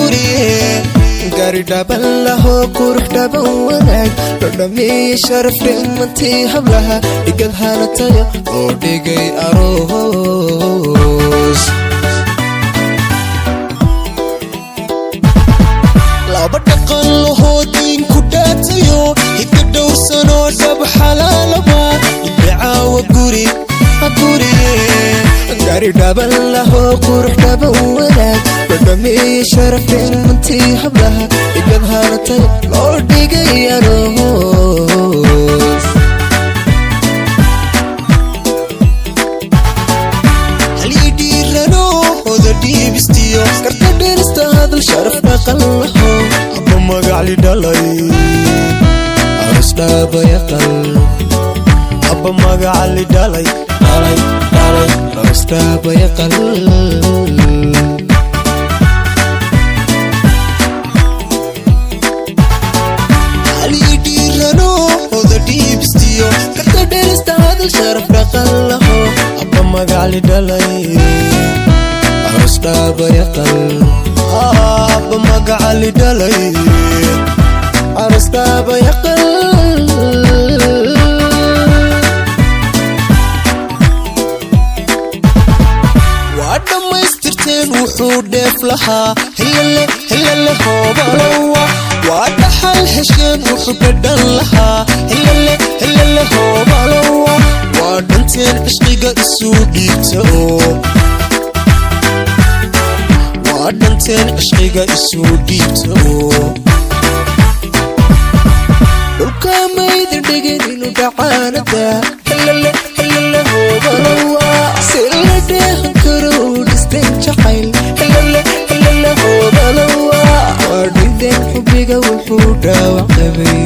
guriye gari dhaban laho qurux dhaban wanaag dhadhamiye sharaf dhimantii hablaha igad hanatayo oo dhigay aroos laba dhaqan laho diin ku dhaatayo hidda dhowrsanoo dhab xalaalaba idacaawa guriye gari dhaban laho qurux dhaban wanaag dhadhamiye sharaf dhimantii hablaha igad hanatayo loo dhigay aroos halii dhiirano oda dhiibistiyo karta dherista hadal sharaf dhaqan laho abba magacli dhalay aroos dhaaba yaqal abba magacli dhalay aroos dhaaba yaqal sharaf dhaqan laho abba magacli dhalay aroos dhaaba yaqal abba magacli dhalay aroos dhaaba yaqal waa dhammaystirteen wuxuu dheef lahaa hilale hoobalowa waa dhaxal hesheen wuxuu dhadhan lahaa hilale hoobalowa waa dhanteen cishqiga isu dhiibta oo waa dhanteen cishqiga isu dhiibta oo dhulka maydin dhigin inuu dhacaanada hilale hoobalowa si la dheehan karo dhisteen jacayl hilale hoobalowa waa dhideen xubiga wuxuu dhaawac qabay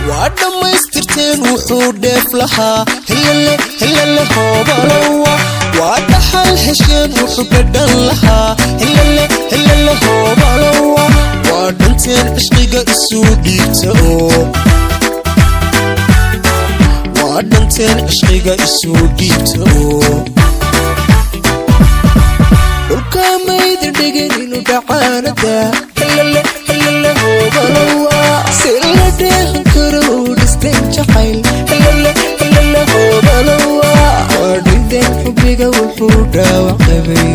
waa dhammaystirteen wuxuu dheef lahaa hilale hoobalowa waa dhaxal hesheen wuxuu dhadhan lahaa hilale hoobalowa waa dhanteen cishqiga isu dhiibta oo waa dhanteen cishqiga isu dhiibta oo dhulka maydin dhigin inuu dhacaanada hilale hoobalowa si la dheehan karo dhisteen jacayl hilale hoobalowa waa dhideen xubiga wuxuu dhaawac qabay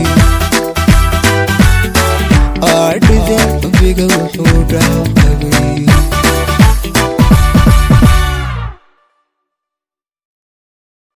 dhideen xubiga wuxuu dhaawac qabay